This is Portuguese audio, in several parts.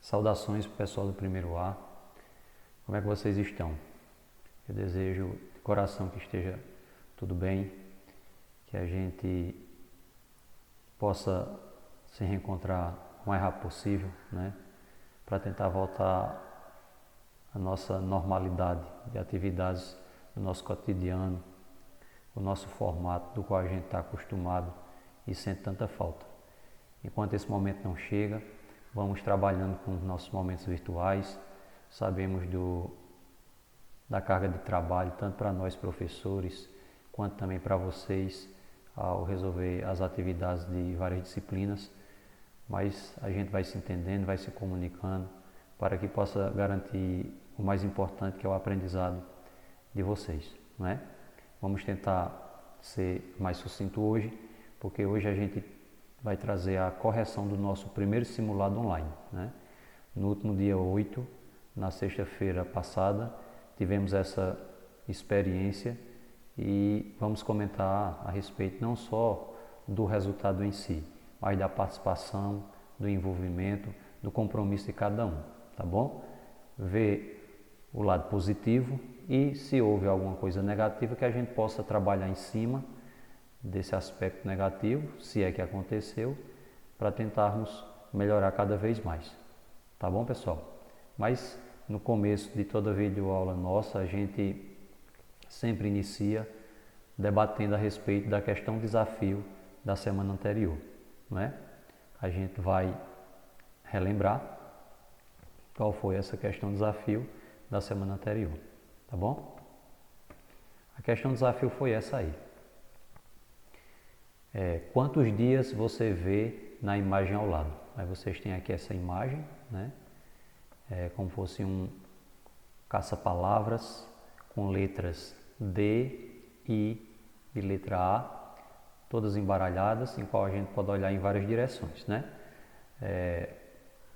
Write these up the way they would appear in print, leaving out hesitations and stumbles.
Saudações para o pessoal do primeiro A. Como é que vocês estão? Eu desejo de coração que esteja tudo bem, que a gente possa se reencontrar o mais rápido possível, né? Para tentar voltar à nossa normalidade de atividades do nosso cotidiano, o nosso formato do qual a gente está acostumado e sente tanta falta. Enquanto esse momento não chega, vamos trabalhando com os nossos momentos virtuais. Sabemos da carga de trabalho, tanto para nós professores, quanto também para vocês, ao resolver as atividades de várias disciplinas. Mas a gente vai se entendendo, vai se comunicando, para que possa garantir o mais importante, que é o aprendizado de vocês, não é? Vamos tentar ser mais sucinto hoje, porque hoje a gente vai trazer a correção do nosso primeiro simulado online, né? No último dia 8, na sexta-feira passada, tivemos essa experiência e vamos comentar a respeito não só do resultado em si, mas da participação, do envolvimento, do compromisso de cada um, tá bom? Ver o lado positivo e, se houve alguma coisa negativa, que a gente possa trabalhar em cima desse aspecto negativo, se é que aconteceu, para tentarmos melhorar cada vez mais. Tá bom, pessoal? Mas no começo de toda videoaula nossa, a gente sempre inicia debatendo a respeito da questão desafio da semana anterior, não é? A gente vai relembrar qual foi essa questão desafio da semana anterior, tá bom? A questão desafio foi essa aí. Quantos dias você vê na imagem ao lado? Aí vocês têm aqui essa imagem, né? Como fosse um caça-palavras com letras D, I e letra A, todas embaralhadas, em qual a gente pode olhar em várias direções, né?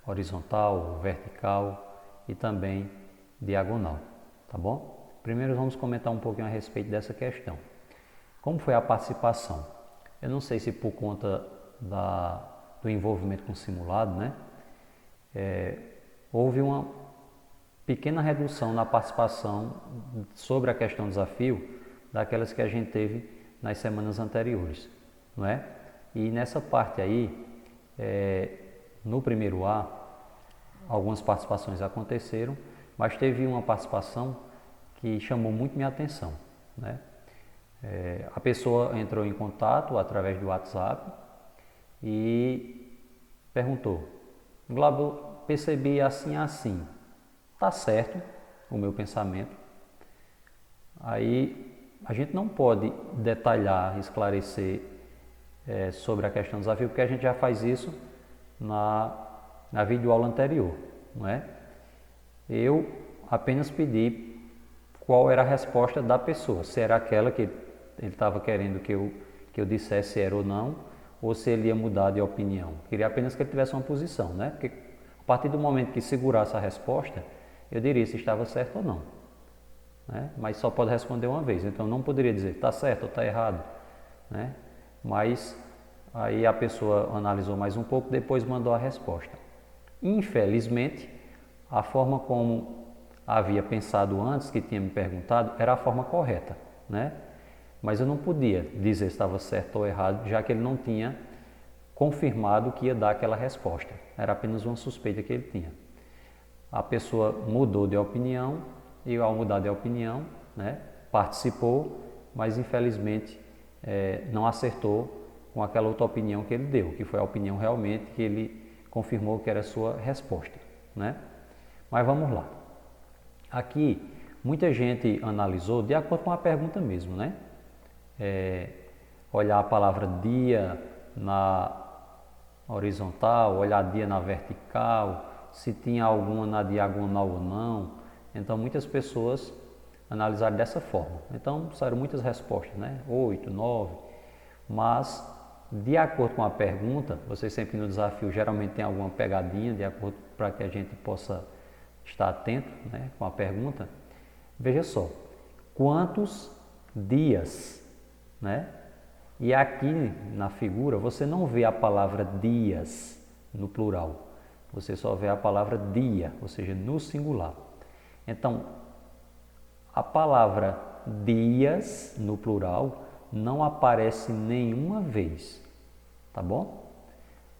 Horizontal, vertical e também diagonal, tá bom? Primeiro vamos comentar um pouquinho a respeito dessa questão. Como foi a participação? Eu não sei se por conta do envolvimento com o simulado, né? Houve uma pequena redução na participação sobre a questão desafio daquelas que a gente teve nas semanas anteriores, não é? E nessa parte aí, no primeiro A, algumas participações aconteceram, mas teve uma participação que chamou muito minha atenção, né? A pessoa entrou em contato através do WhatsApp e perguntou: Glauber, percebi assim, assim, tá certo o meu pensamento? Aí a gente não pode detalhar, esclarecer sobre a questão do desafio, porque a gente já faz isso na videoaula anterior, não é? Eu apenas pedi qual era a resposta da pessoa, se era aquela que ele estava querendo que eu dissesse se era ou não, ou se ele ia mudar de opinião. Queria apenas que ele tivesse uma posição, né? Porque a partir do momento que segurasse a resposta, eu diria se estava certo ou não, né? Mas só pode responder uma vez, então não poderia dizer está certo ou está errado, né? Mas aí a pessoa analisou mais um pouco, depois mandou a resposta. Infelizmente, a forma como havia pensado antes, que tinha me perguntado, era a forma correta, né? Mas eu não podia dizer se estava certo ou errado, já que ele não tinha confirmado que ia dar aquela resposta. Era apenas uma suspeita que ele tinha. A pessoa mudou de opinião e, ao mudar de opinião, né, participou, mas infelizmente não acertou com aquela outra opinião que ele deu, que foi a opinião realmente que ele confirmou que era a sua resposta, né? Mas vamos lá. Aqui, muita gente analisou de acordo com a pergunta mesmo, né? Olhar a palavra dia na horizontal, olhar dia na vertical, se tinha alguma na diagonal ou não. Então, muitas pessoas analisaram dessa forma. Então, saíram muitas respostas, né? 8, 9. Mas, de acordo com a pergunta, vocês sempre no desafio geralmente tem alguma pegadinha, de acordo para que a gente possa estar atento, né, com a pergunta. Veja só, quantos dias, né? E aqui na figura você não vê a palavra dias no plural, você só vê a palavra dia, ou seja, no singular. Então, a palavra dias, no plural, não aparece nenhuma vez, tá bom?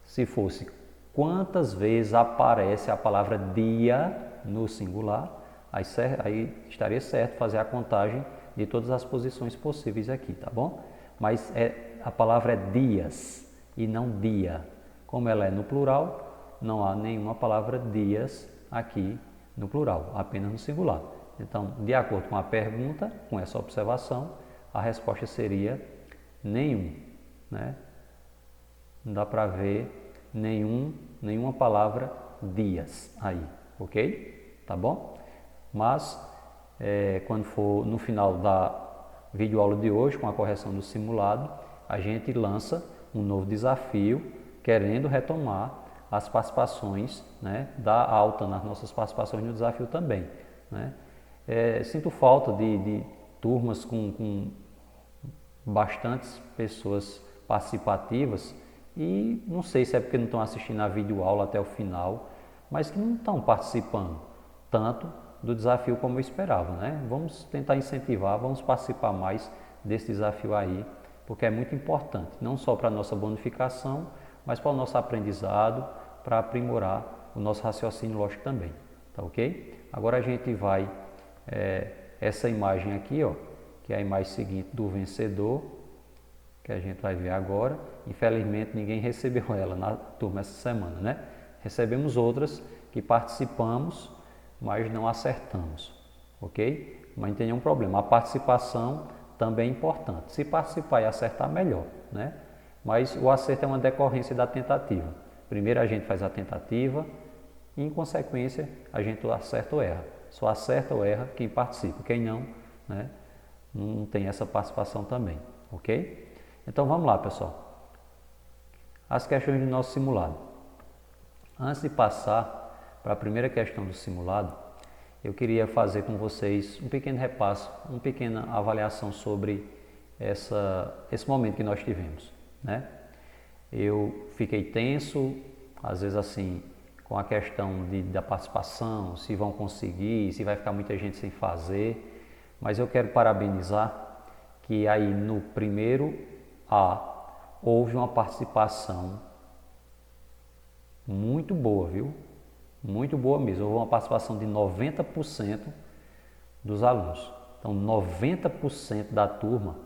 Se fosse quantas vezes aparece a palavra dia no singular, aí estaria certo fazer a contagem de todas as posições possíveis aqui, tá bom? Mas a palavra é dias e não dia. Como ela é no plural, não há nenhuma palavra dias aqui no plural, apenas no singular. Então, de acordo com a pergunta, com essa observação, a resposta seria nenhum, né? Não dá para ver nenhuma palavra dias aí, ok? Tá bom? Mas, quando for no final da videoaula de hoje, com a correção do simulado, a gente lança um novo desafio, querendo retomar as participações, né? Dar alta nas nossas participações no desafio também, né? Sinto falta de turmas com bastantes pessoas participativas e não sei se é porque não estão assistindo a videoaula até o final, mas que não estão participando tanto do desafio como eu esperava, né? Vamos tentar incentivar, vamos participar mais desse desafio aí, porque é muito importante, não só para a nossa bonificação, mas para o nosso aprendizado, para aprimorar o nosso raciocínio lógico também, tá ok? Agora a gente vai, essa imagem aqui, ó, que é a imagem seguinte do vencedor, que a gente vai ver agora. Infelizmente ninguém recebeu ela na turma essa semana, né? Recebemos outras que participamos, mas não acertamos, ok? Mas não tem nenhum problema, a participação também é importante. Se participar e acertar, melhor, né? Mas o acerto é uma decorrência da tentativa. Primeiro a gente faz a tentativa e, em consequência, a gente acerta ou erra. Só acerta ou erra quem participa, quem não, né? Não tem essa participação também, ok? Então vamos lá, pessoal. As questões do nosso simulado. Antes de passar para a primeira questão do simulado, eu queria fazer com vocês um pequeno repasso, uma pequena avaliação sobre esse momento que nós tivemos, né? Eu fiquei tenso, às vezes assim, com a questão da participação, se vão conseguir, se vai ficar muita gente sem fazer, mas eu quero parabenizar que aí no primeiro A houve uma participação muito boa, viu? Muito boa mesmo, houve uma participação de 90% dos alunos. Então 90% da turma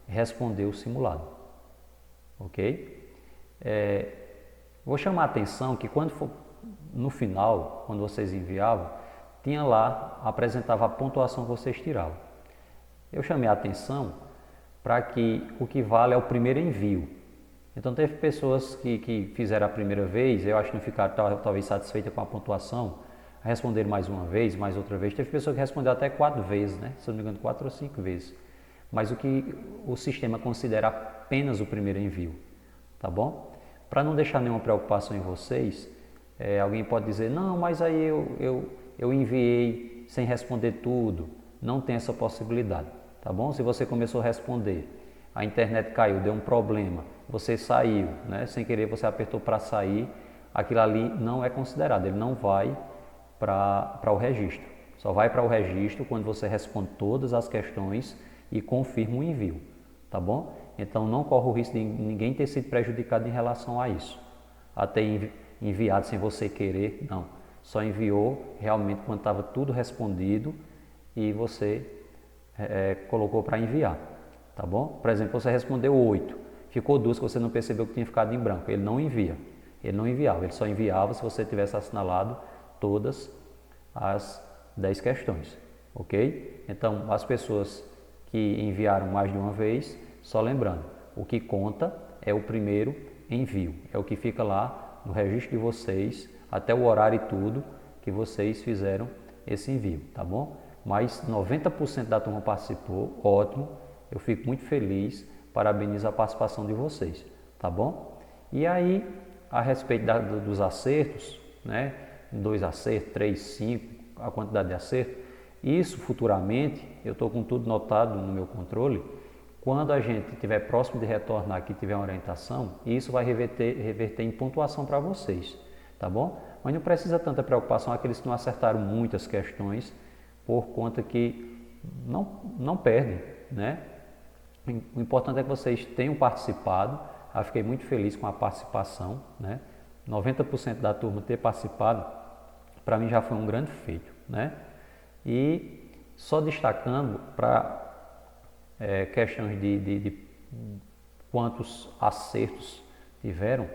respondeu o simulado, ok? Vou chamar a atenção que quando for no final, quando vocês enviavam, tinha lá, apresentava a pontuação que vocês tiravam. Eu chamei a atenção para que o que vale é o primeiro envio. Então teve pessoas que fizeram a primeira vez, eu acho que não ficaram talvez satisfeitas com a pontuação, responderam mais uma vez, mais outra vez. Teve pessoa que respondeu até 4 vezes, né? Se não me engano, 4 ou 5 vezes. Mas o que o sistema considera apenas o primeiro envio, tá bom? Para não deixar nenhuma preocupação em vocês, alguém pode dizer, não, mas aí eu enviei sem responder tudo. Não tem essa possibilidade, tá bom? Se você começou a responder, a internet caiu, deu um problema, você saiu, né? Sem querer você apertou para sair, aquilo ali não é considerado, ele não vai para o registro. Só vai para o registro quando você responde todas as questões e confirma o envio, tá bom? Então não corre o risco de ninguém ter sido prejudicado em relação a isso. A ter enviado sem você querer, não. Só enviou realmente quando estava tudo respondido e você colocou para enviar, tá bom? Por exemplo, você respondeu 8, ficou 2 que você não percebeu que tinha ficado em branco, ele não envia. Ele não enviava, ele só enviava se você tivesse assinalado todas as 10 questões, ok? Então, as pessoas que enviaram mais de uma vez, só lembrando, o que conta é o primeiro envio, é o que fica lá no registro de vocês, até o horário e tudo que vocês fizeram esse envio, tá bom? Mas 90% da turma participou, ótimo, eu fico muito feliz, parabenizo a participação de vocês, tá bom? E aí, a respeito dos acertos, né? 2 acertos, 3, 5, a quantidade de acertos, isso futuramente, eu estou com tudo notado no meu controle, quando a gente estiver próximo de retornar aqui, tiver uma orientação, isso vai reverter em pontuação para vocês, tá bom? Mas não precisa tanta preocupação aqueles que não acertaram muitas questões, por conta que não perdem, né? O importante é que vocês tenham participado. Eu fiquei muito feliz com a participação, né? 90% da turma ter participado, para mim já foi um grande feito, né? E só destacando para questões de quantos acertos tiveram,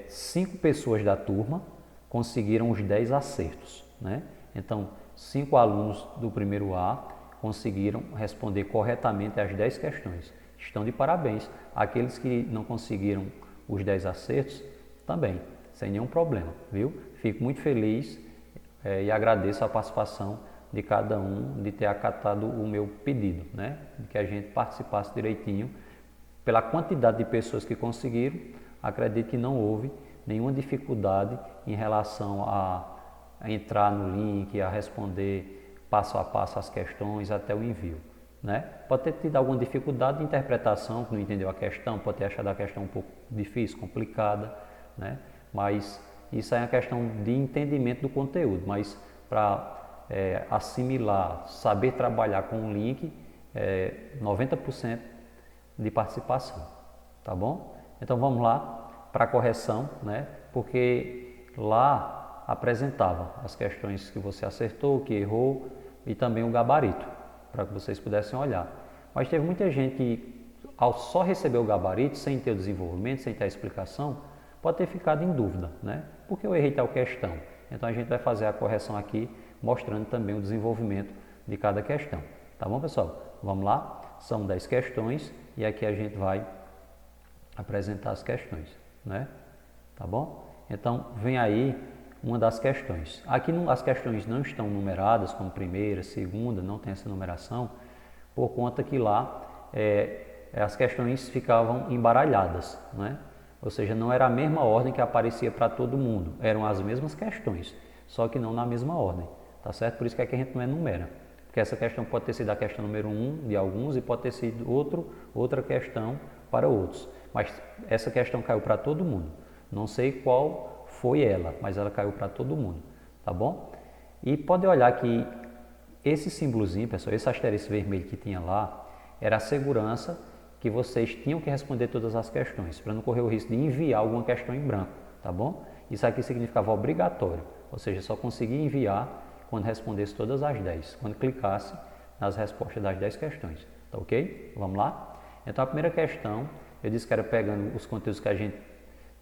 5 pessoas da turma conseguiram os 10 acertos, né? Então, 5 alunos do primeiro A conseguiram responder corretamente as 10 questões. Estão de parabéns. Aqueles que não conseguiram os 10 acertos, também, sem nenhum problema, viu? Fico muito feliz e agradeço a participação de cada um, de ter acatado o meu pedido, né? De que a gente participasse direitinho. Pela quantidade de pessoas que conseguiram, acredito que não houve nenhuma dificuldade em relação a entrar no link, a responder passo a passo as questões até o envio, né? Pode ter tido alguma dificuldade de interpretação, que não entendeu a questão, pode ter achado a questão um pouco difícil, complicada, né? Mas isso é uma questão de entendimento do conteúdo, mas para assimilar, saber trabalhar com o link, 90% de participação, tá bom? Então vamos lá para a correção, né? Porque lá apresentava as questões que você acertou, que errou e também o gabarito, para que vocês pudessem olhar. Mas teve muita gente que, ao só receber o gabarito, sem ter o desenvolvimento, sem ter a explicação, pode ter ficado em dúvida, né? Porque eu errei tal questão. Então a gente vai fazer a correção aqui, mostrando também o desenvolvimento de cada questão. Tá bom, pessoal? Vamos lá? São 10 questões e aqui a gente vai apresentar as questões, né? Tá bom? Então, vem aí uma das questões. Aqui as questões não estão numeradas como primeira, segunda, não tem essa numeração, por conta que lá as questões ficavam embaralhadas, né? Ou seja, não era a mesma ordem que aparecia para todo mundo, eram as mesmas questões, só que não na mesma ordem, tá certo? Por isso que aqui a gente não enumera, porque essa questão pode ter sido a questão número 1 de alguns e pode ter sido outra questão para outros, mas essa questão caiu para todo mundo. Não sei qual foi ela, mas ela caiu para todo mundo, tá bom? E pode olhar que esse símbolozinho, pessoal, esse asterisco vermelho que tinha lá, era a segurança que vocês tinham que responder todas as questões, para não correr o risco de enviar alguma questão em branco, tá bom? Isso aqui significava obrigatório, ou seja, só conseguia enviar quando respondesse todas as 10, quando clicasse nas respostas das 10 questões, tá ok? Vamos lá? Então a primeira questão, eu disse que era pegando os conteúdos que a gente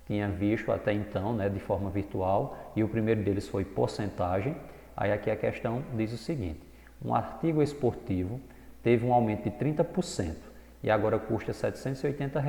tinha visto até então, né, de forma virtual, e o primeiro deles foi porcentagem. Aí aqui a questão diz o seguinte: um artigo esportivo teve um aumento de 30% e agora custa R$ 780.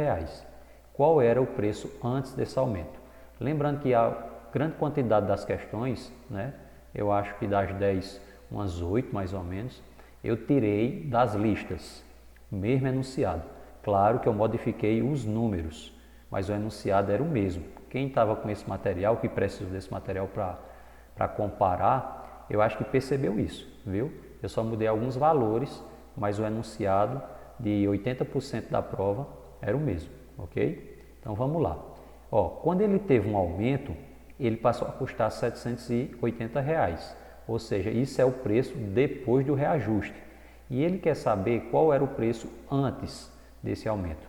Qual era o preço antes desse aumento? Lembrando que a grande quantidade das questões, né, eu acho que das 10, umas 8 mais ou menos, eu tirei das listas, mesmo enunciado. Claro que eu modifiquei os números, mas o enunciado era o mesmo. Quem estava com esse material, que precisou desse material para comparar, eu acho que percebeu isso, viu? Eu só mudei alguns valores, mas o enunciado de 80% da prova era o mesmo, ok? Então vamos lá. Ó, quando ele teve um aumento, ele passou a custar R$ 780, ou seja, isso é o preço depois do reajuste. E ele quer saber qual era o preço antes desse aumento.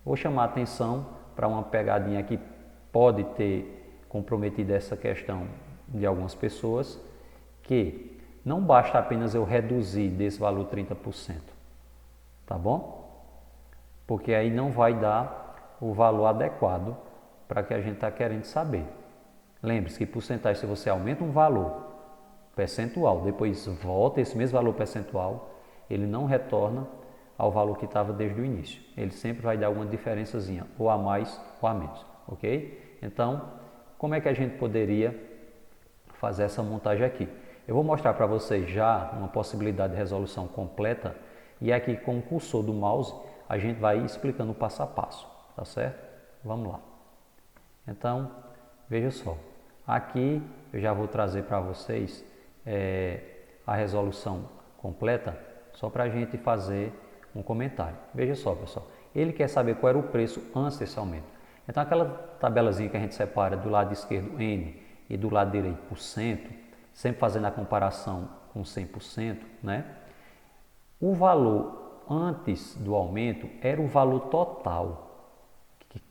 Vou chamar a atenção para uma pegadinha que pode ter comprometido essa questão de algumas pessoas, que não basta apenas eu reduzir desse valor 30%, tá bom? Porque aí não vai dar o valor adequado para que a gente está querendo saber. Lembre-se que porcentagem, se você aumenta um valor percentual, depois volta esse mesmo valor percentual, ele não retorna ao valor que estava desde o início. Ele sempre vai dar alguma diferençazinha, ou a mais ou a menos, ok? Então, como é que a gente poderia fazer essa montagem aqui? Eu vou mostrar para vocês já uma possibilidade de resolução completa, e aqui com o cursor do mouse a gente vai explicando o passo a passo, tá certo? Vamos lá. Então, veja só, aqui eu já vou trazer para vocês a resolução completa, só para a gente fazer um comentário. Veja só, pessoal, ele quer saber qual era o preço antes desse aumento. Então, aquela tabelazinha que a gente separa do lado esquerdo N e do lado direito por cento, sempre fazendo a comparação com 100%, né? O valor antes do aumento era o valor total,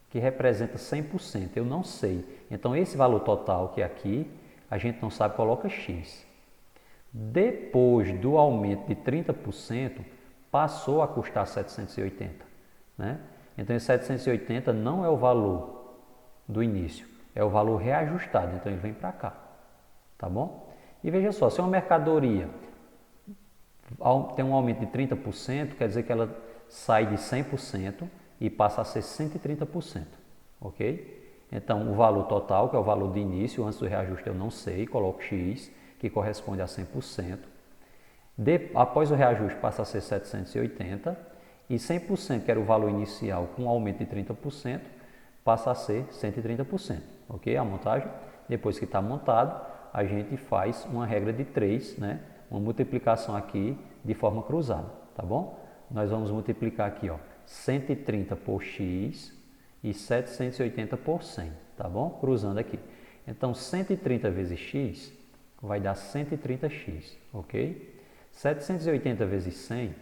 que representa 100%, eu não sei. Então, esse valor total que é aqui, a gente não sabe, coloca X. Depois do aumento de 30%, passou a custar 780, né? Então, esse 780 não é o valor do início, é o valor reajustado, então ele vem para cá, tá bom? E veja só, se uma mercadoria tem um aumento de 30%, quer dizer que ela sai de 100% e passa a ser 130%, ok? Então, o valor total, que é o valor de início, antes do reajuste eu não sei, coloco X, que corresponde a 100%. Após o reajuste passa a ser 780 e 100%, que era o valor inicial com aumento de 30%, passa a ser 130%, ok? A montagem, depois que está montado, a gente faz uma regra de 3, né? Uma multiplicação aqui de forma cruzada, tá bom? Nós vamos multiplicar aqui, ó, 130 por X e 780 por 100, tá bom? Cruzando aqui. Então, 130 vezes X vai dar 130X, ok? 780 vezes 100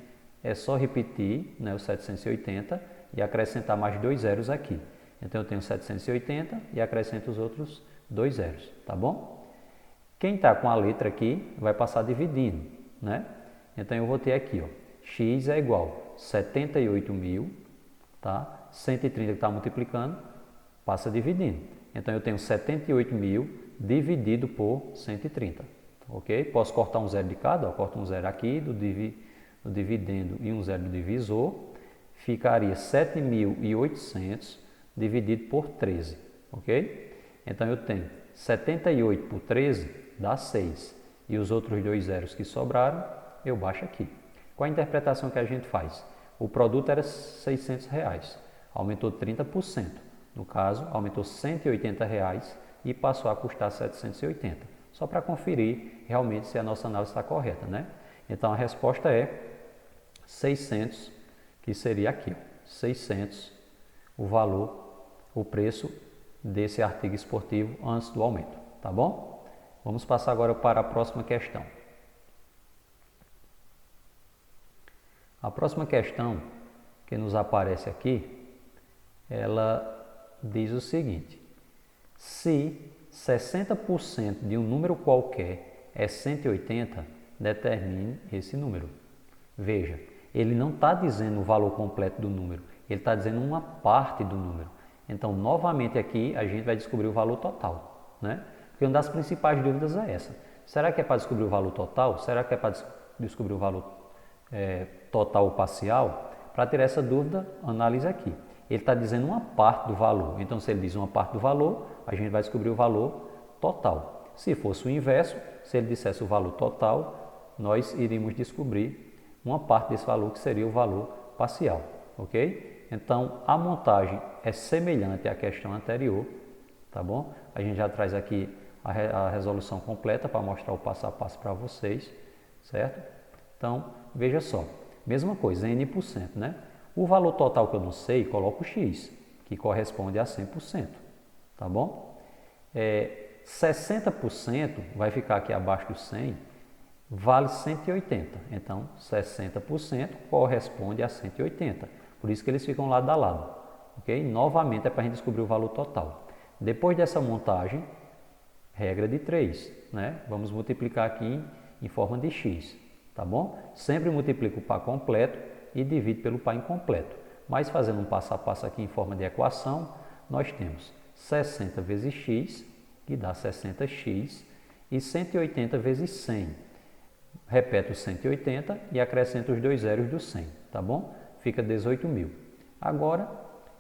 é só repetir, né, o 780 e acrescentar mais 2 zeros aqui. Então, eu tenho 780 e acrescento os outros 2 zeros, tá bom? Quem está com a letra aqui vai passar dividindo, né? Então, eu vou ter aqui, ó, X é igual a 78.000, tá? 130 que está multiplicando, passa dividindo. Então, eu tenho 78.000 dividido por 130, ok? Posso cortar um zero de cada, ó, corto um zero aqui do dividendo e um zero do divisor, ficaria 7.800 dividido por 13, ok? Então, eu tenho 78 por 13 dá 6, e os outros 2 zeros que sobraram, eu baixo aqui. Qual a interpretação que a gente faz? O produto era R$600, aumentou 30%. No caso, aumentou R$180 e passou a custar 780. Só para conferir realmente se a nossa análise está correta, né? Então, a resposta é 600, que seria aqui, ó, 600, o valor, o preço desse artigo esportivo antes do aumento, tá bom? Vamos passar agora para a próxima questão. A próxima questão que nos aparece aqui, ela diz o seguinte: se 60% de um número qualquer é 180, determine esse número. Veja, ele não está dizendo o valor completo do número, ele está dizendo uma parte do número. Então, novamente aqui, a gente vai descobrir o valor total, né? Porque uma das principais dúvidas é essa. Será que é para descobrir o valor total? Será que é para descobrir o valor total ou parcial? Para ter essa dúvida, analise aqui. Ele está dizendo uma parte do valor. Então, se ele diz uma parte do valor, a gente vai descobrir o valor total. Se fosse o inverso, se ele dissesse o valor total, nós iríamos descobrir uma parte desse valor, que seria o valor parcial, ok? Então, a montagem é semelhante à questão anterior, tá bom? A gente já traz aqui a resolução completa para mostrar o passo a passo para vocês, certo? Então, veja só, mesma coisa, N%, né? O valor total que eu não sei, coloco X, que corresponde a 100%, tá bom? 60% vai ficar aqui abaixo do 100, vale 180. Então, 60% corresponde a 180. Por isso que eles ficam lado a lado, ok? Novamente é para a gente descobrir o valor total. Depois dessa montagem, regra de 3, né? Vamos multiplicar aqui em forma de X, tá bom? Sempre multiplico o par completo e divido pelo par incompleto. Mas fazendo um passo a passo aqui em forma de equação, nós temos 60 vezes X, que dá 60X, e 180 vezes 100. Repeto 180 e acrescento os 2 zeros do 100, tá bom? Fica 18.000. Agora,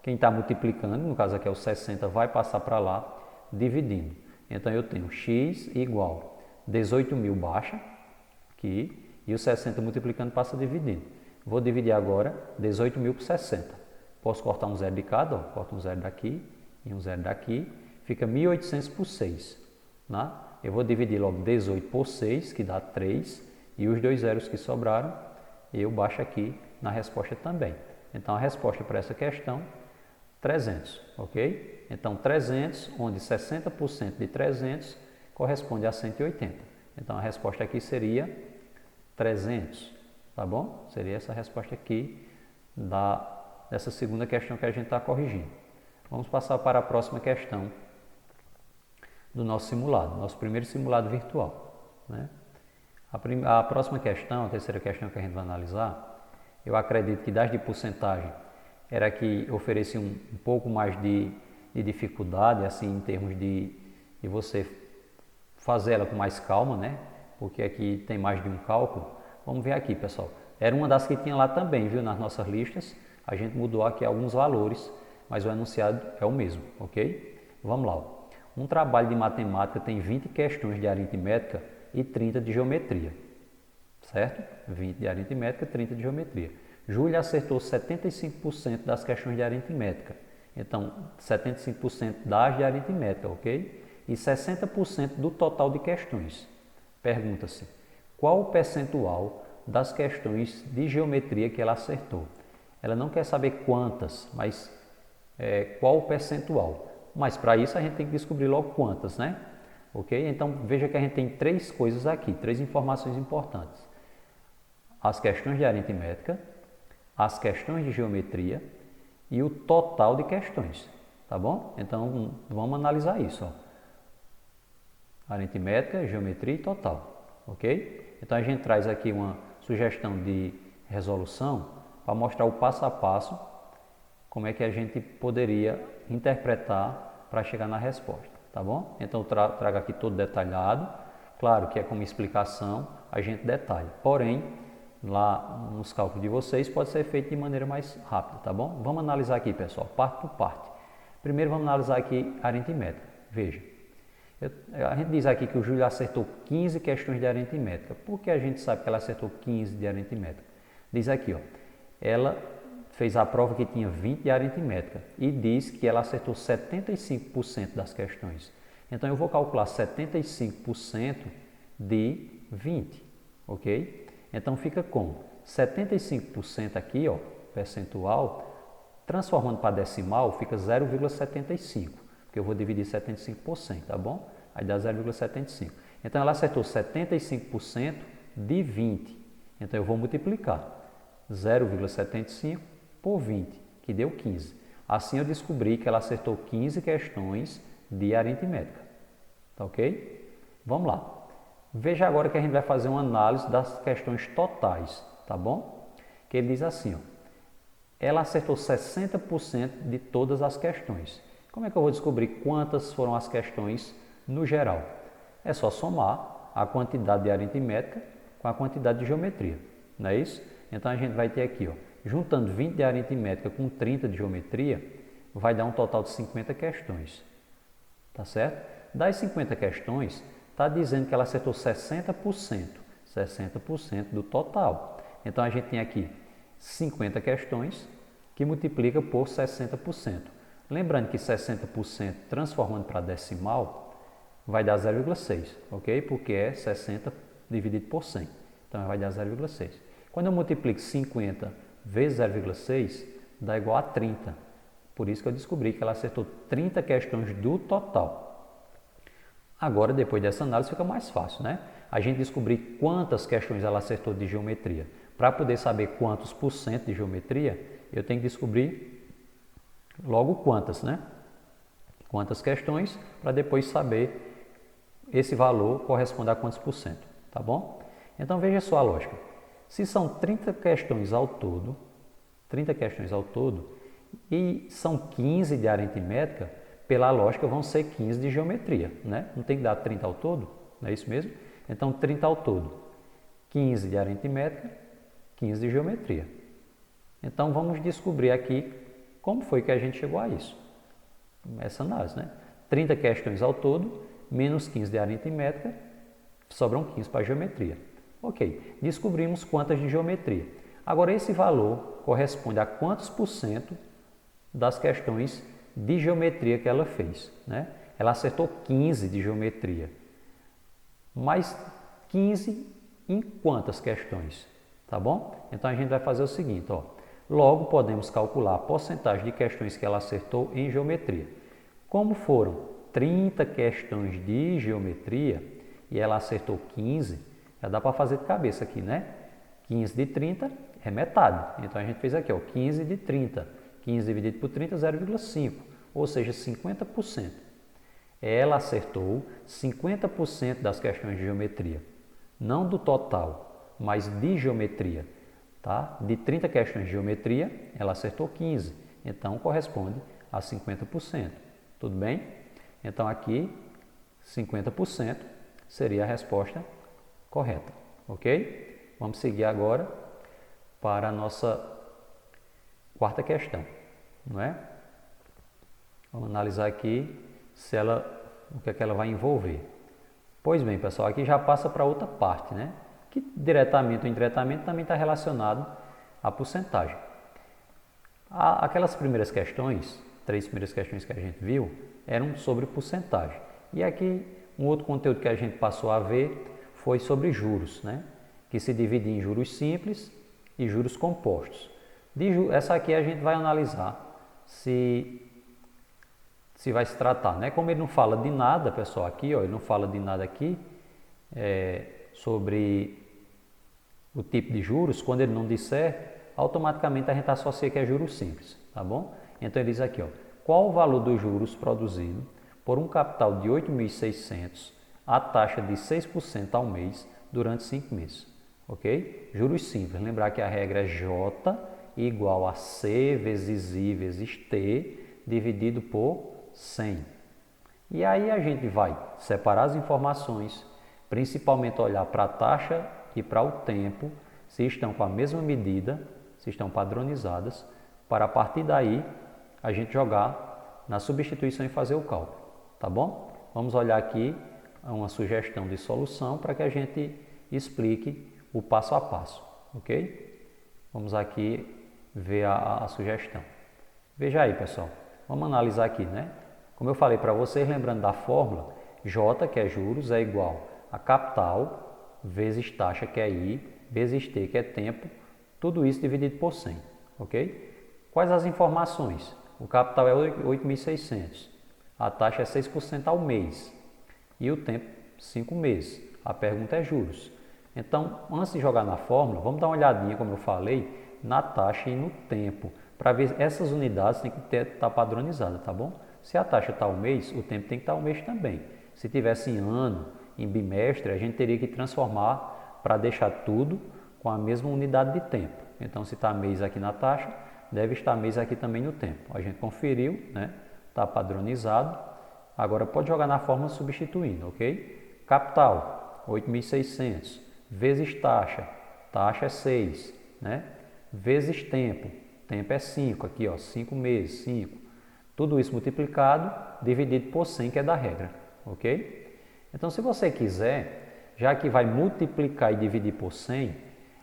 quem está multiplicando, no caso aqui é o 60, vai passar para lá, dividindo. Então, eu tenho X igual 18.000 baixa, aqui, e o 60 multiplicando passa dividindo. Vou dividir agora 18.000 por 60. Posso cortar um zero de cada, ó, corto um zero daqui e um zero daqui, fica 1.800 por 6. Né? Eu vou dividir logo 18 por 6, que dá 3, e os 2 zeros que sobraram, eu baixo aqui na resposta também. Então, a resposta para essa questão, 300, ok? Então, 300, onde 60% de 300 corresponde a 180. Então a resposta aqui seria 300, tá bom? Seria essa resposta aqui dessa segunda questão que a gente está corrigindo. Vamos passar para a próxima questão do nosso simulado, nosso primeiro simulado virtual, né? A próxima questão, a terceira questão que a gente vai analisar, eu acredito que das de porcentagem era que oferecia um pouco mais de dificuldade, assim, em termos de você fazer ela com mais calma, né? Porque aqui tem mais de um cálculo. Vamos ver aqui, pessoal. Era uma das que tinha lá também, viu? Nas nossas listas. A gente mudou aqui alguns valores, mas o enunciado é o mesmo, ok? Vamos lá. Ó. Um trabalho de matemática tem 20 questões de aritmética e 30 de geometria, certo? 20 de aritmética, 30 de geometria. Júlia acertou 75% das questões de aritmética. Então, 75% das de aritmética, ok? E 60% do total de questões. Pergunta-se, qual o percentual das questões de geometria que ela acertou? Ela não quer saber quantas, mas qual o percentual. Mas para isso a gente tem que descobrir logo quantas, né? Ok? Então veja que a gente tem três coisas aqui, três informações importantes. As questões de aritmética, as questões de geometria e o total de questões, tá bom? Então vamos analisar isso, ó. Aritmética, geometria e total, ok? Então a gente traz aqui uma sugestão de resolução para mostrar o passo a passo, como é que a gente poderia interpretar para chegar na resposta, tá bom? Então eu trago aqui todo detalhado, claro que é como explicação, a gente detalha, porém, lá nos cálculos de vocês pode ser feito de maneira mais rápida, tá bom? Vamos analisar aqui, pessoal, parte por parte. Primeiro vamos analisar aqui a aritmética, veja. A gente diz aqui que o Júlio acertou 15 questões de aritmética. Por que a gente sabe que ela acertou 15 de aritmética? Diz aqui, ó, ela fez a prova que tinha 20 de aritmética e diz que ela acertou 75% das questões. Então eu vou calcular 75% de 20, ok? Então fica com 75% aqui, ó, percentual, transformando para decimal fica 0,75, porque eu vou dividir 75%, tá bom? Aí dá 0,75. Então ela acertou 75% de 20. Então eu vou multiplicar 0,75 por 20, que deu 15. Assim eu descobri que ela acertou 15 questões de aritmética. Tá ok? Vamos lá. Veja agora que a gente vai fazer uma análise das questões totais, tá bom? Que ele diz assim, ó, ela acertou 60% de todas as questões. Como é que eu vou descobrir quantas foram as questões no geral? É só somar a quantidade de aritmética com a quantidade de geometria, não é isso? Então a gente vai ter aqui, ó, juntando 20 de aritmética com 30 de geometria, vai dar um total de 50 questões, tá certo? Das 50 questões, está dizendo que ela acertou 60% do total. Então a gente tem aqui 50 questões que multiplica por 60%. Lembrando que 60% transformando para decimal vai dar 0,6, ok? Porque é 60 dividido por 100, então vai dar 0,6. Quando eu multiplico 50 vezes 0,6, dá igual a 30. Por isso que eu descobri que ela acertou 30 questões do total. Agora, depois dessa análise, fica mais fácil, né? A gente descobrir quantas questões ela acertou de geometria. Para poder saber quantos por cento de geometria, eu tenho que descobrir logo quantas, né? Quantas questões, para depois saber esse valor corresponde a quantos por cento, tá bom? Então, veja só a lógica. Se são 30 questões ao todo, e são 15 de aritmética, pela lógica vão ser 15 de geometria, né? Não tem que dar 30 ao todo, não é isso mesmo? Então 30 ao todo, 15 de aritmética, 15 de geometria. Então vamos descobrir aqui como foi que a gente chegou a isso, essa análise, né? 30 questões ao todo, menos 15 de aritmética, sobram 15 para geometria. Ok, descobrimos quantas de geometria. Agora esse valor corresponde a quantos por cento das questões de geometria que ela fez, né? Ela acertou 15 de geometria, mas 15 em quantas questões, tá bom? Então a gente vai fazer o seguinte, ó, logo podemos calcular a porcentagem de questões que ela acertou em geometria. Como foram 30 questões de geometria e ela acertou 15, já dá para fazer de cabeça aqui, né? 15 de 30 é metade. Então a gente fez aqui, ó, 15 de 30. 15 dividido por 30, 0,5, ou seja, 50%. Ela acertou 50% das questões de geometria. Não do total, mas de geometria. Tá? De 30 questões de geometria, ela acertou 15. Então corresponde a 50%. Tudo bem? Então aqui, 50% seria a resposta correta. Ok? Vamos seguir agora para a nossa quarta questão, não é? Vamos analisar aqui o que é que ela vai envolver. Pois bem, pessoal, aqui já passa para outra parte, né? Que diretamente ou indiretamente também está relacionado à porcentagem. Aquelas primeiras questões, 3 primeiras questões que a gente viu, eram sobre porcentagem. E aqui, um outro conteúdo que a gente passou a ver foi sobre juros, né? Que se divide em juros simples e juros compostos. Essa aqui a gente vai analisar se vai se tratar, né? Como ele não fala de nada, pessoal, aqui, ó, ele não fala de nada aqui sobre o tipo de juros, quando ele não disser, automaticamente a gente associa que é juros simples, tá bom? Então ele diz aqui, ó, qual o valor dos juros produzido por um capital de 8.600 a taxa de 6% ao mês durante 5 meses, ok? Juros simples, lembrar que a regra é J igual a C vezes I vezes T dividido por 100. E aí a gente vai separar as informações, principalmente olhar para a taxa e para o tempo, se estão com a mesma medida, se estão padronizadas, para a partir daí a gente jogar na substituição e fazer o cálculo, tá bom? Vamos olhar aqui uma sugestão de solução para que a gente explique o passo a passo, ok? Vamos aqui ver a sugestão. Veja aí, pessoal, vamos analisar aqui, né? Como eu falei para vocês, lembrando da fórmula, J, que é juros, é igual a capital vezes taxa, que é I, vezes T, que é tempo, tudo isso dividido por 100, ok? Quais as informações? O capital é 8.600, a taxa é 6% ao mês e o tempo 5 meses. A pergunta é juros. Então, antes de jogar na fórmula, vamos dar uma olhadinha, como eu falei, na taxa e no tempo, para ver essas unidades tem que estar padronizada, tá bom? Se a taxa está ao mês, o tempo tem que estar ao mês também. Se tivesse em ano, em bimestre, a gente teria que transformar para deixar tudo com a mesma unidade de tempo. Então, se está mês aqui na taxa, deve estar mês aqui também no tempo. A gente conferiu, né? Está padronizado. Agora pode jogar na fórmula substituindo, ok? Capital, 8.600, vezes taxa, taxa é 6, né? Vezes tempo, tempo é 5, aqui ó, 5 meses, 5. Tudo isso multiplicado, dividido por 100, que é da regra, ok? Então, se você quiser, já que vai multiplicar e dividir por 100,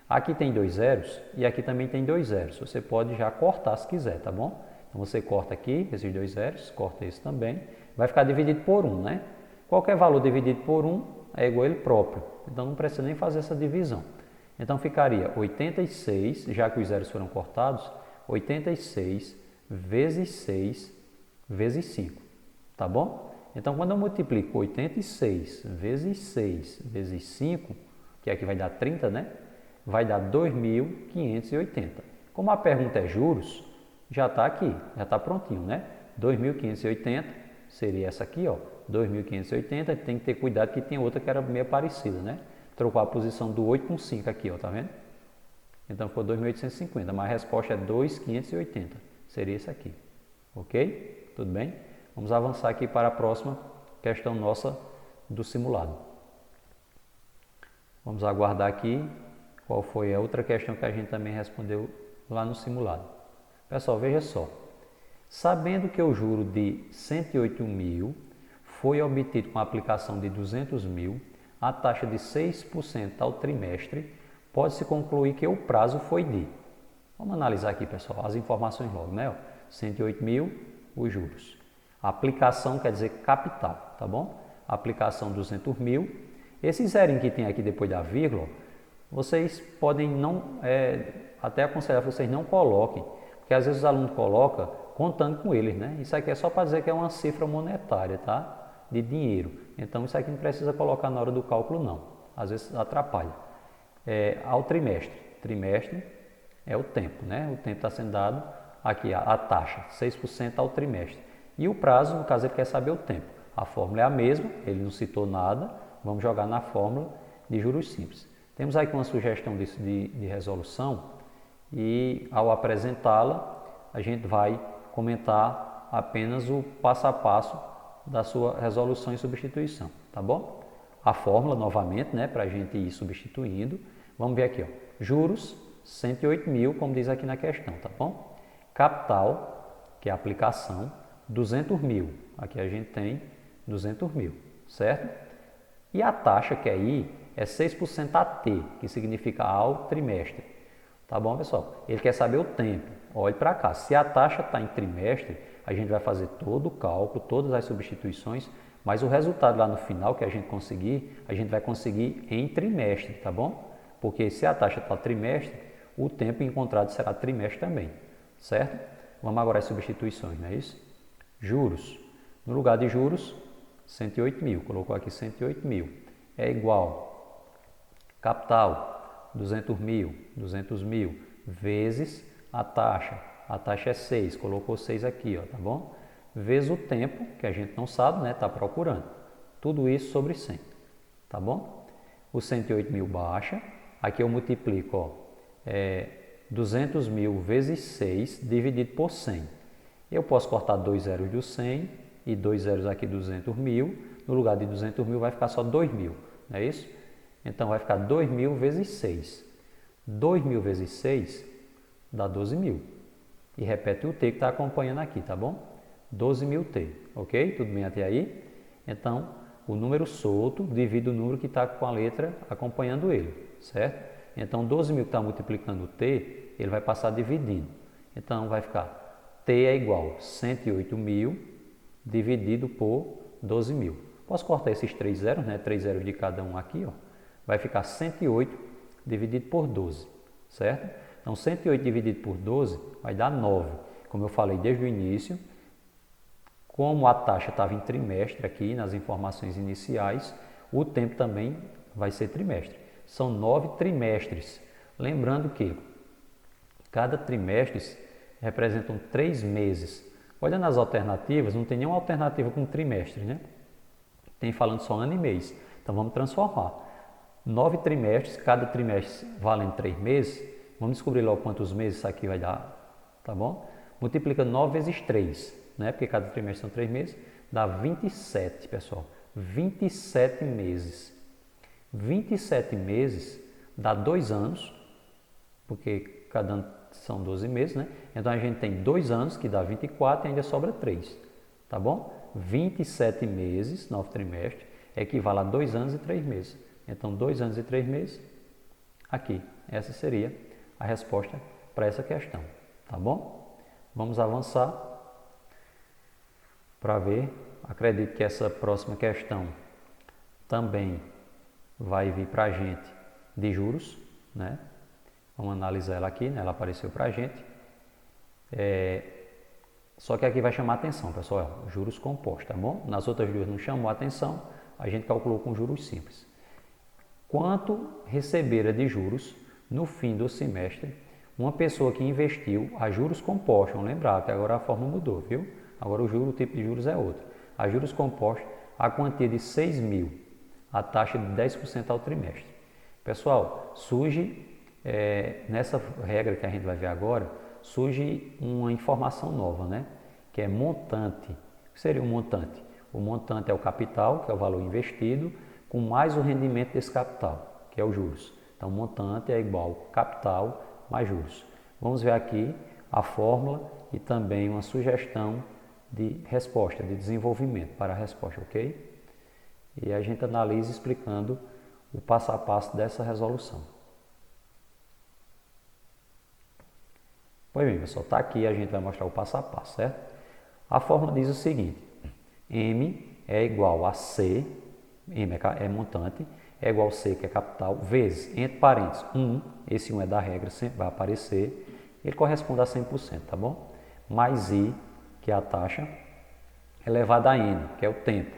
aqui tem 2 zeros e aqui também tem 2 zeros. Você pode já cortar se quiser, tá bom? Então, você corta aqui esses 2 zeros, corta esse também. Vai ficar dividido por 1, né? Qualquer valor dividido por 1 é igual a ele próprio. Então, não precisa nem fazer essa divisão. Então, ficaria 86, já que os zeros foram cortados, 86 vezes 6 vezes 5, tá bom? Então, quando eu multiplico 86 vezes 6 vezes 5, que aqui vai dar 30, né? Vai dar 2.580. Como a pergunta é juros, já está aqui, já está prontinho, né? 2.580 seria essa aqui, ó. 2.580, tem que ter cuidado que tem outra que era meio parecida, né? Trocou a posição do 8 com 5 aqui, ó, tá vendo? Então ficou 2.850, mas a resposta é 2.580, seria esse aqui, ok? Tudo bem? Vamos avançar aqui para a próxima questão nossa do simulado. Vamos aguardar aqui qual foi a outra questão que a gente também respondeu lá no simulado. Pessoal, veja só. Sabendo que o juro de 108.000 foi obtido com a aplicação de 200.000, a taxa de 6% ao trimestre, pode-se concluir que o prazo foi de... Vamos analisar aqui, pessoal, as informações logo, né? 108.000, os juros. A aplicação quer dizer capital, tá bom? A aplicação 200.000. Esse zerinho que tem aqui depois da vírgula, vocês podem não, até aconselhar que vocês não coloquem, porque às vezes os alunos colocam contando com eles, né? Isso aqui é só para dizer que é uma cifra monetária, tá? de dinheiro. Então isso aqui não precisa colocar na hora do cálculo não, às vezes atrapalha. Ao trimestre, trimestre é o tempo, né? O tempo está sendo dado aqui, a taxa, 6% ao trimestre. E o prazo, no caso ele quer saber o tempo. A fórmula é a mesma, ele não citou nada, vamos jogar na fórmula de juros simples. Temos aqui uma sugestão de resolução e ao apresentá-la a gente vai comentar apenas o passo a passo da sua resolução e substituição, tá bom? A fórmula novamente, né, para a gente ir substituindo. Vamos ver aqui, ó, juros 108 mil, como diz aqui na questão, tá bom? Capital, que é a aplicação, 200 mil, aqui a gente tem 200 mil, certo? E a taxa que aí é 6% AT, que significa ao trimestre. Tá bom, pessoal? Ele quer saber o tempo. Olhe para cá. Se a taxa está em trimestre, a gente vai fazer todo o cálculo, todas as substituições, mas o resultado lá no final que a gente conseguir, a gente vai conseguir em trimestre, tá bom? Porque se a taxa está trimestre, o tempo encontrado será trimestre também, certo? Vamos agora às substituições, não é isso? Juros. No lugar de juros, 108 mil. Colocou aqui 108 mil. É igual capital, 200 mil, vezes a taxa é 6, colocou 6 aqui, ó, tá bom? Vezes o tempo, que a gente não sabe, né, tá procurando. Tudo isso sobre 100, tá bom? O 108 mil baixa, aqui eu multiplico, ó, 200 mil vezes 6 dividido por 100. Eu posso cortar 2 zeros do 100 e 2 zeros aqui 200 mil, no lugar de 200 mil vai ficar só 2 mil, não é isso? Então vai ficar 2 mil vezes 6. 2 mil vezes 6 dá 12 mil. E repete o T que está acompanhando aqui, tá bom? 12 mil T, ok? Tudo bem até aí? Então, o número solto divide o número que está com a letra acompanhando ele, certo? Então, 12 mil que está multiplicando o T, ele vai passar dividindo. Então, vai ficar T é igual a 108 mil dividido por 12 mil. Posso cortar esses 3 zeros, né? 3 zeros de cada um aqui, ó. Vai ficar 108 dividido por 12, certo? Então, 108 dividido por 12 vai dar 9. Como eu falei desde o início, como a taxa estava em trimestre aqui nas informações iniciais, o tempo também vai ser trimestre. São 9 trimestres. Lembrando que cada trimestre representam 3 meses. Olhando as alternativas, não tem nenhuma alternativa com trimestre, né? Tem falando só ano e mês. Então, vamos transformar. 9 trimestres, cada trimestre valendo 3 meses. Vamos descobrir logo quantos meses isso aqui vai dar, tá bom? Multiplica 9 vezes 3, né? Porque cada trimestre são 3 meses, dá 27, pessoal. 27 meses. 27 meses dá 2 anos, porque cada ano são 12 meses, né? Então a gente tem 2 anos, que dá 24 e ainda sobra 3, tá bom? 27 meses, 9 trimestres, equivale a 2 anos e 3 meses. Então, 2 anos e 3 meses, aqui. Essa seria a resposta para essa questão, tá bom? Vamos avançar para ver. Acredito que essa próxima questão também vai vir para a gente de juros, né? Vamos analisar ela aqui, né? Ela apareceu para a gente. Só que aqui vai chamar atenção, pessoal, juros compostos, tá bom? Nas outras duas não chamou atenção, a gente calculou com juros simples. Quanto recebera de juros no fim do semestre uma pessoa que investiu a juros compostos? Vamos lembrar que agora a forma mudou, viu? Agora o tipo de juros é outro. A juros compostos, a quantia de 6 mil, a taxa de 10% ao trimestre. Pessoal, surge, nessa regra que a gente vai ver agora, surge uma informação nova, né? Que é montante. O que seria um montante? O montante é o capital, que é o valor investido, com mais o rendimento desse capital, que é o juros. Então, montante é igual capital mais juros. Vamos ver aqui a fórmula e também uma sugestão de resposta, de desenvolvimento para a resposta, ok? E a gente analisa explicando o passo a passo dessa resolução. Pois bem, pessoal, está aqui, a gente vai mostrar o passo a passo, certo? A fórmula diz o seguinte: M é igual a C, M é montante, é igual a C, que é capital, vezes, entre parênteses, 1, esse 1 é da regra, sempre vai aparecer, ele corresponde a 100%, tá bom? Mais I, que é a taxa, elevado a N, que é o tempo.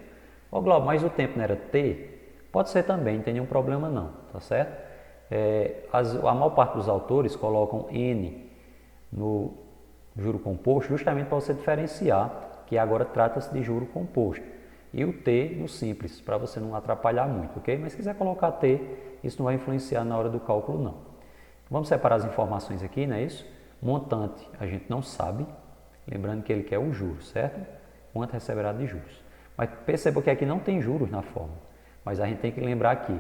Ô Glauber, mas o tempo não era T? Pode ser também, não tem nenhum problema não, tá certo? A maior parte dos autores colocam N no juro composto justamente para você diferenciar que agora trata-se de juro composto. E o T no simples, para você não atrapalhar muito, ok? Mas se quiser colocar T, isso não vai influenciar na hora do cálculo não. Vamos separar as informações aqui, não é isso? Montante a gente não sabe, lembrando que ele quer o juros, certo? Quanto receberá de juros. Mas perceba que aqui não tem juros na fórmula, mas a gente tem que lembrar que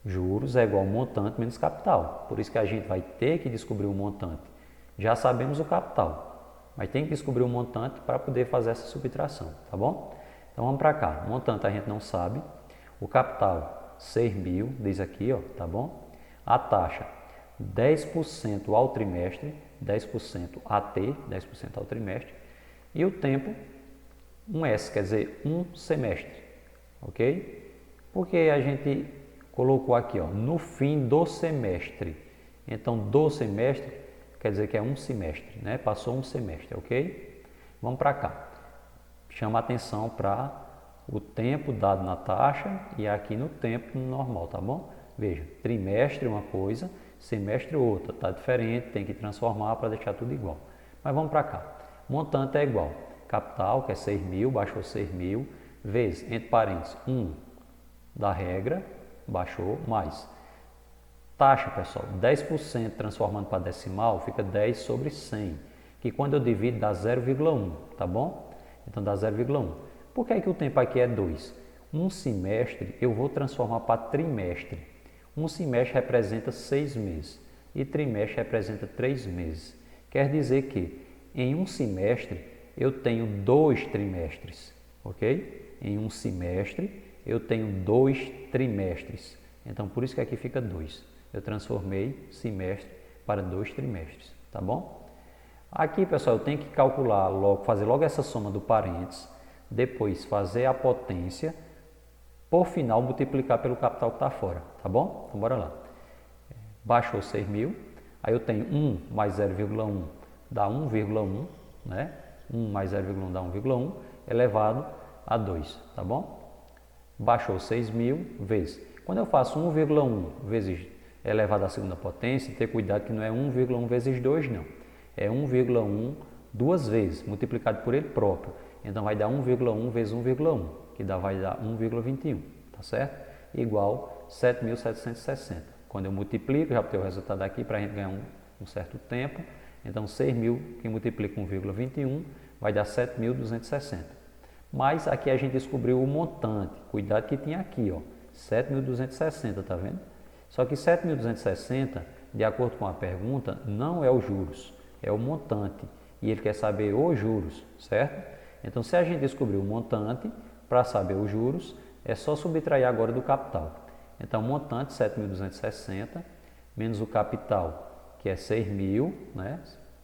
juros é igual ao montante menos capital, por isso que a gente vai ter que descobrir o montante. Já sabemos o capital, mas tem que descobrir o montante para poder fazer essa subtração, tá bom? Então vamos para cá, o montante a gente não sabe, o capital 6.000, diz aqui, ó, tá bom? A taxa 10% ao trimestre, 10% AT, 10% ao trimestre, e o tempo 1S, quer dizer, um semestre, ok? Porque a gente colocou aqui, ó, no fim do semestre, então do semestre quer dizer que é um semestre, né? Passou um semestre, ok? Vamos para cá. Chama a atenção para o tempo dado na taxa e aqui no tempo normal, tá bom? Veja, trimestre uma coisa, semestre outra, tá diferente, tem que transformar para deixar tudo igual. Mas vamos para cá. Montante é igual. Capital, que é 6.000, baixou 6.000, vezes, entre parênteses, 1 da regra, baixou, mais. Taxa, pessoal, 10% transformando para decimal, fica 10 sobre 100, que quando eu divido dá 0,1, tá bom? Então dá 0,1. Por que é que o tempo aqui é 2? Um semestre eu vou transformar para trimestre. Um semestre representa 6 meses e trimestre representa 3 meses. Quer dizer que em um semestre eu tenho 2 trimestres, ok? Em um semestre eu tenho 2 trimestres. Então por isso que aqui fica 2. Eu transformei semestre para 2 trimestres, tá bom? Aqui, pessoal, eu tenho que calcular logo, fazer logo essa soma do parênteses, depois fazer a potência, por final multiplicar pelo capital que está fora, tá bom? Então bora lá. Baixou 6.000, aí eu tenho 1 mais 0,1 dá 1,1, né? 1 mais 0,1 dá 1,1, elevado a 2, tá bom? Baixou 6.000 vezes. Quando eu faço 1,1 vezes elevado à segunda potência, ter cuidado que não é 1,1 vezes 2, não. É 1,1 duas vezes, multiplicado por ele próprio. Então vai dar 1,1 vezes 1,1, que vai dar 1,21, tá certo? Igual 7.760. Quando eu multiplico, já obtenho o resultado aqui para a gente ganhar um certo tempo. Então 6.000 que multiplica 1,21 vai dar 7.260. Mas aqui a gente descobriu o montante. Cuidado que tinha aqui, ó, 7.260, tá vendo? Só que 7.260, de acordo com a pergunta, não é os juros, é o montante. E ele quer saber os juros, certo? Então, se a gente descobrir o montante, para saber os juros, é só subtrair agora do capital. Então, montante 7.260 menos o capital, que é 6.000, né?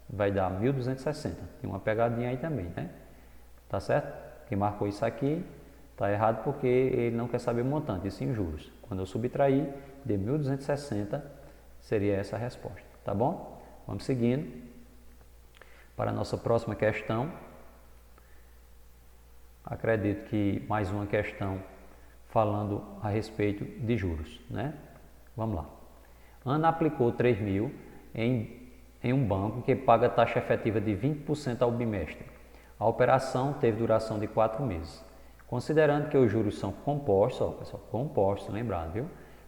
Vai dar 1.260. Tem uma pegadinha aí também, né? Tá certo? Quem marcou isso aqui está errado porque ele não quer saber o montante, e sim juros. Quando eu subtrair de 1.260, seria essa a resposta, tá bom? Vamos seguindo para a nossa próxima questão. Acredito que mais uma questão falando a respeito de juros, né? Vamos lá. Ana aplicou 3.000 em um banco que paga taxa efetiva de 20% ao bimestre. A operação teve duração de 4 meses. Considerando que os juros são compostos, ó, pessoal, compostos, lembrando, viu?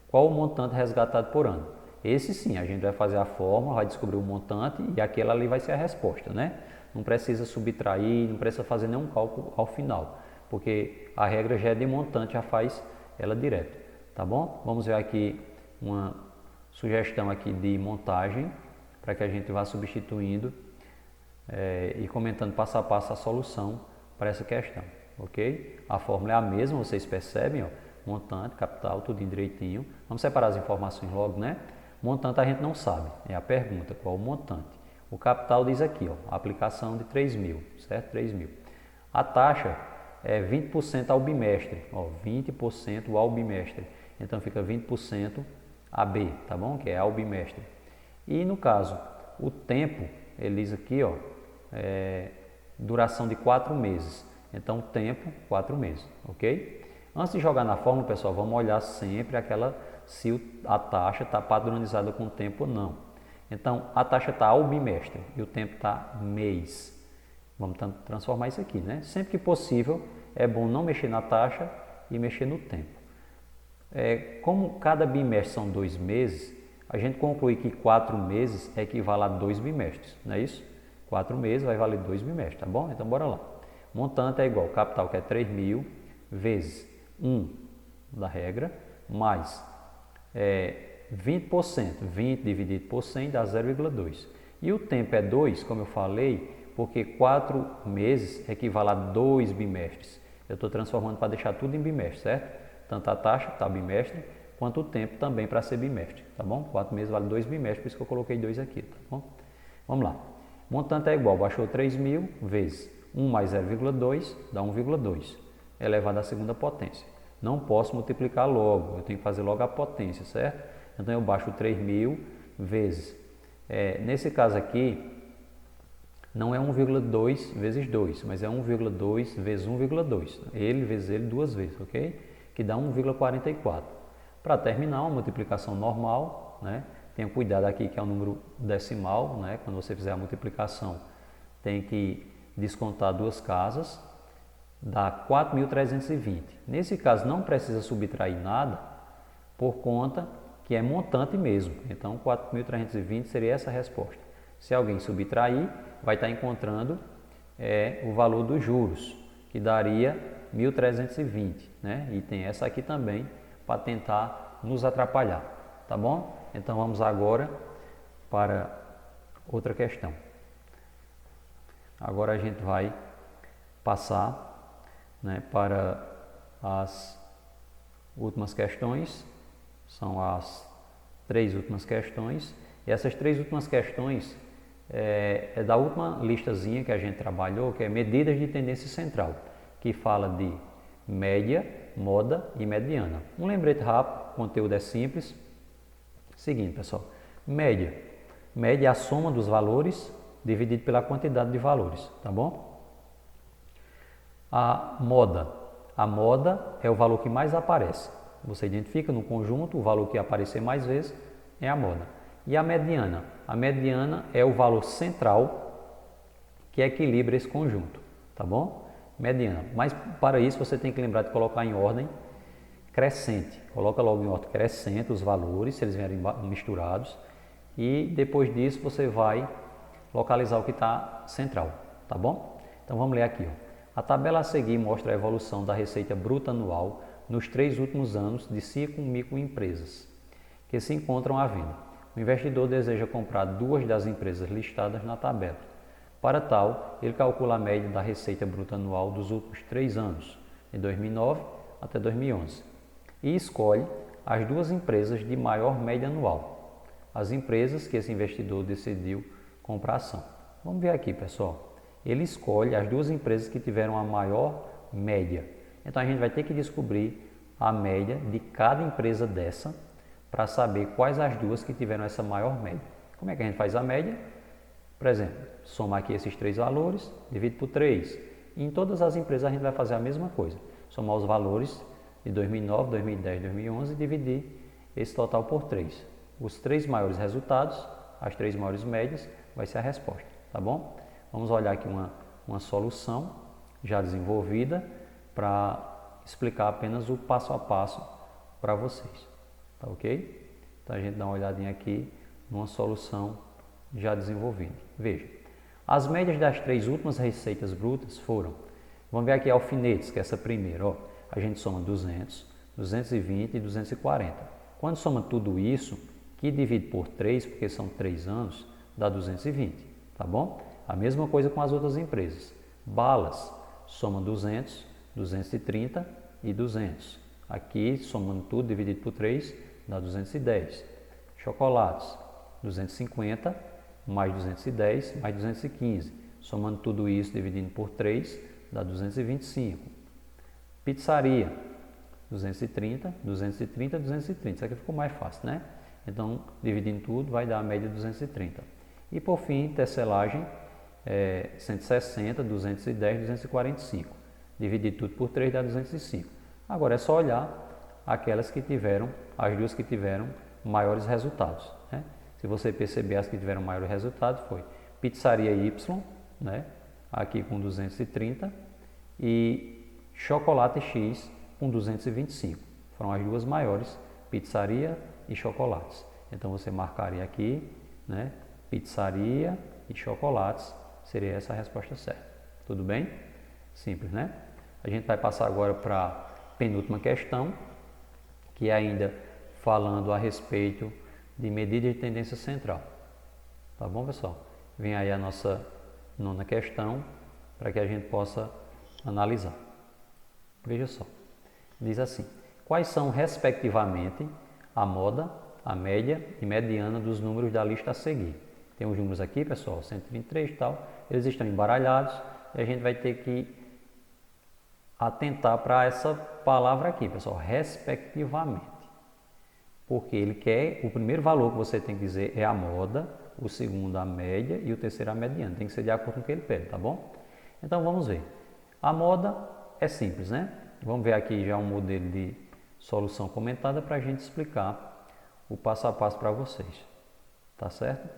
Qual o montante resgatado por ano? Esse sim, a gente vai fazer a fórmula, vai descobrir o montante e aquela ali vai ser a resposta, né? Não precisa subtrair, não precisa fazer nenhum cálculo ao final, porque a regra já é de montante, já faz ela direto, tá bom? Vamos ver aqui uma sugestão aqui de montagem, para que a gente vá substituindo e comentando passo a passo a solução para essa questão, ok? A fórmula é a mesma, vocês percebem, ó, montante, capital, tudo direitinho. Vamos separar as informações logo, né? Montante a gente não sabe, é a pergunta, qual o montante. O capital diz aqui, ó, a aplicação de 3.000, certo? 3.000. A taxa é 20% ao bimestre, ó, 20% ao bimestre. Então fica 20% AB, tá bom? Que é ao bimestre. E no caso, o tempo, ele diz aqui, ó, duração de 4 meses. Então, tempo, 4 meses, ok? Antes de jogar na fórmula, pessoal, vamos olhar sempre se a taxa está padronizada com o tempo ou não. Então, a taxa está ao bimestre e o tempo está mês. Vamos transformar isso aqui, né? Sempre que possível, é bom não mexer na taxa e mexer no tempo. Como cada bimestre são 2 meses, a gente conclui que 4 meses equivale a 2 bimestres, não é isso? 4 meses vai valer 2 bimestres, tá bom? Então, bora lá. Montante é igual, capital que é 3.000, vezes 1 da regra, mais 20%. 20 dividido por 100 dá 0,2. E o tempo é 2, como eu falei, porque 4 meses equivale a 2 bimestres. Eu estou transformando para deixar tudo em bimestre, certo? Tanto a taxa, que está bimestre, quanto o tempo também para ser bimestre, tá bom? 4 meses vale 2 bimestres, por isso que eu coloquei 2 aqui, tá bom? Vamos lá. Montante é igual, baixou 3.000 vezes 1 mais 0,2 dá 1,2, elevado à segunda potência. Não posso multiplicar logo, eu tenho que fazer logo a potência, certo? Então eu baixo 3.000 vezes, nesse caso aqui, não é 1,2 vezes 2, mas é 1,2 vezes 1,2. Ele vezes ele 2 vezes, ok? Que dá 1,44. Para terminar, uma multiplicação normal, né? Tenha cuidado aqui que é um número decimal, né? Quando você fizer a multiplicação, tem que descontar 2 casas, dá 4.320. Nesse caso, não precisa subtrair nada, por conta que é montante mesmo. Então, 4.320 seria essa a resposta. Se alguém subtrair, vai estar encontrando o valor dos juros, que daria 1.320, né? E tem essa aqui também para tentar nos atrapalhar, tá bom? Então vamos agora para outra questão. Agora a gente vai passar, né, para as últimas questões, são as 3 últimas questões, e essas 3 últimas questões é da última listazinha que a gente trabalhou, que é medidas de tendência central, que fala de média, moda e mediana. Um lembrete rápido, o conteúdo é simples. Seguinte, pessoal, média. Média é a soma dos valores dividido pela quantidade de valores, tá bom? A moda é o valor que mais aparece. Você identifica no conjunto o valor que aparecer mais vezes é a moda. E a mediana é o valor central que equilibra esse conjunto, tá bom? Mediana. Mas para isso você tem que lembrar de colocar em ordem crescente. Coloca logo em ordem crescente os valores, se eles vierem misturados, e depois disso você vai localizar o que está central, tá bom? Então vamos ler aqui, ó. A tabela a seguir mostra a evolução da receita bruta anual nos 3 últimos anos de 5 microempresas que se encontram à venda. O investidor deseja comprar 2 das empresas listadas na tabela. Para tal, ele calcula a média da receita bruta anual dos últimos 3 anos, de 2009 até 2011, e escolhe as 2 empresas de maior média anual, as empresas que esse investidor decidiu comprar ação. Vamos ver aqui, pessoal. Ele escolhe as 2 empresas que tiveram a maior média. Então a gente vai ter que descobrir a média de cada empresa dessa para saber quais as 2 que tiveram essa maior média. Como é que a gente faz a média? Por exemplo, somar aqui esses 3 valores, divide por 3. E em todas as empresas a gente vai fazer a mesma coisa. Somar os valores de 2009, 2010, 2011 e dividir esse total por 3. Os 3 maiores resultados, as 3 maiores médias, vai ser a resposta, tá bom? Vamos olhar aqui uma solução já desenvolvida para explicar apenas o passo a passo para vocês, tá ok? Então a gente dá uma olhadinha aqui numa solução já desenvolvida. Veja, as médias das 3 últimas receitas brutas foram, vamos ver aqui alfinetes, que é essa primeira, ó, a gente soma 200, 220 e 240. Quando soma tudo isso, que divide por 3, porque são 3 anos, dá 220, tá bom? A mesma coisa com as outras empresas. Balas, soma 200, 230 e 200. Aqui, somando tudo, dividido por 3, dá 210. Chocolates, 250, mais 210, mais 215. Somando tudo isso, dividindo por 3, dá 225. Pizzaria, 230, 230, 230. Isso aqui ficou mais fácil, né? Então, dividindo tudo, vai dar a média de 230. E por fim, tecelagem, 160, 210, 245. Dividir tudo por 3 dá 205. Agora é só olhar aquelas que tiveram, as duas que tiveram maiores resultados, né? Se você perceber, as que tiveram maiores resultados foi Pizzaria Y, né? Aqui com 230 e Chocolate X com 225. Foram as duas maiores, pizzaria e chocolates. Então você marcaria aqui, né? Pizzaria e chocolates, seria essa a resposta certa. Tudo bem? Simples, né? A gente vai passar agora para a penúltima questão, que é ainda falando a respeito de medida de tendência central. Tá bom, pessoal? Vem aí a nossa nona questão para que a gente possa analisar. Veja só. Diz assim: quais são, respectivamente, a moda, a média e mediana dos números da lista a seguir? Tem os números aqui, pessoal, 133 e tal. Eles estão embaralhados e a gente vai ter que atentar para essa palavra aqui, pessoal, respectivamente. Porque ele quer, o primeiro valor que você tem que dizer é a moda, o segundo a média e o terceiro a mediana. Tem que ser de acordo com o que ele pede, tá bom? Então vamos ver. A moda é simples, né? Vamos ver aqui já um modelo de solução comentada para a gente explicar o passo a passo para vocês. Tá certo?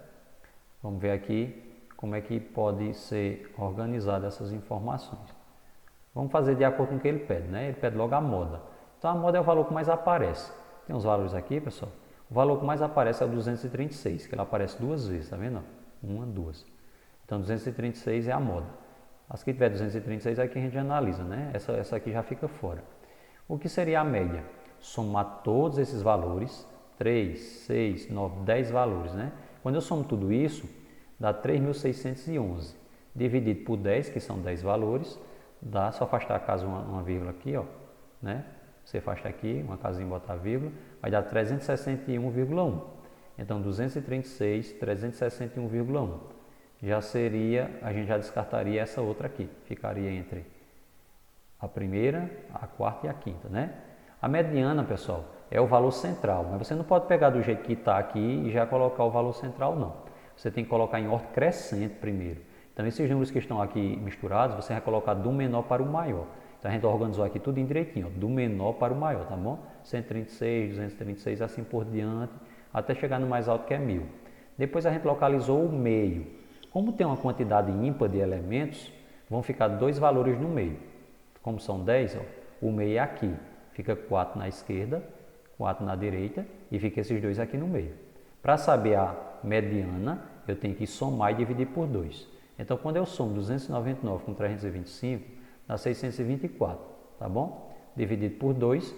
Vamos ver aqui como é que pode ser organizada essas informações. Vamos fazer de acordo com o que ele pede, né? Ele pede logo a moda. Então a moda é o valor que mais aparece. Tem os valores aqui, pessoal. O valor que mais aparece é o 236, que ele aparece duas vezes, tá vendo? Uma, duas. Então 236 é a moda. As que tiver 236 aqui a gente analisa, né? Essa aqui já fica fora. O que seria a média? Somar todos esses valores, 3, 6, 9, 10 valores, né? Quando eu somo tudo isso, dá 3.611. Dividido por 10, que são 10 valores, dá, só afastar a casa uma vírgula aqui, ó, né? Você afasta aqui, uma casinha e bota a vírgula, vai dar 361,1. Então 236, 361,1. Já seria, a gente já descartaria essa outra aqui, ficaria entre a primeira, a quarta e a quinta, né? A mediana, pessoal, é o valor central, mas você não pode pegar do jeito que está aqui e já colocar o valor central, não. Você tem que colocar em ordem crescente primeiro. Então esses números que estão aqui misturados, você vai colocar do menor para o maior. Então a gente organizou aqui tudo direitinho, ó, do menor para o maior, tá bom? 136, 236, assim por diante, até chegar no mais alto que é 1000. Depois a gente localizou o meio. Como tem uma quantidade ímpar de elementos, vão ficar dois valores no meio. Como são 10, ó, o meio é aqui. Fica 4 na esquerda, 4 na direita e fica esses dois aqui no meio. Para saber a mediana, eu tenho que somar e dividir por 2. Então, quando eu somo 299 com 325, dá 624, tá bom? Dividido por 2,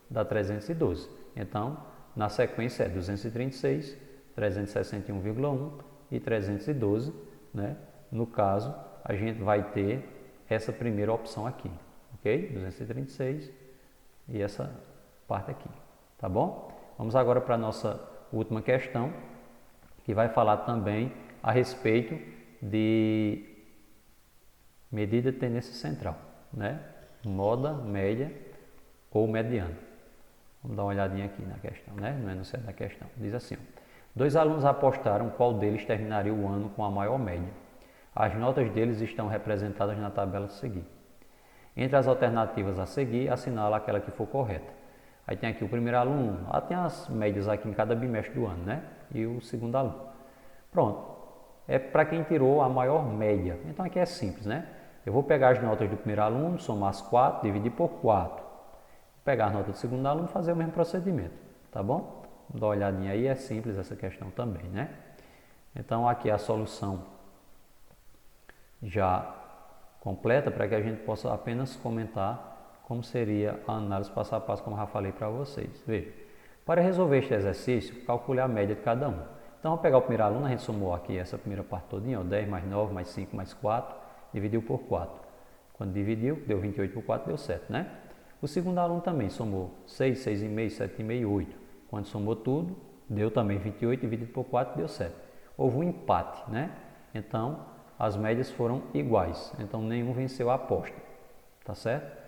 dá 312. Então, na sequência é 236, 361,1 e 312, né? No caso, a gente vai ter essa primeira opção aqui, ok? 236 e essa parte aqui, tá bom? Vamos agora para a nossa última questão, que vai falar também a respeito de medida de tendência central, né? Moda, média ou mediana. Vamos dar uma olhadinha aqui na questão, né? No enunciado da questão. Diz assim, ó, 2 alunos apostaram qual deles terminaria o ano com a maior média. As notas deles estão representadas na tabela a seguir. Entre as alternativas a seguir, assinala aquela que for correta. Aí tem aqui o primeiro aluno, tem as médias aqui em cada bimestre do ano, né? E o segundo aluno. Pronto. É para quem tirou a maior média. Então aqui é simples, né? Eu vou pegar as notas do primeiro aluno, somar as 4, dividir por 4. Pegar as notas do segundo aluno e fazer o mesmo procedimento, tá bom? Dá uma olhadinha aí, é simples essa questão também, né? Então aqui é a solução já completa para que a gente possa apenas comentar como seria a análise passo a passo, como eu já falei para vocês. Veja, para resolver este exercício, calcule a média de cada um. Então, vamos pegar o primeiro aluno, a gente somou aqui essa primeira parte todinha, ó, 10 mais 9 mais 5 mais 4, dividiu por 4. Quando dividiu, deu 28 por 4, deu 7, né? O segundo aluno também somou 6, 6,5, 7,5, 8. Quando somou tudo, deu também 28, dividido por 4, deu 7. Houve um empate, né? Então, as médias foram iguais. Então, nenhum venceu a aposta, tá certo?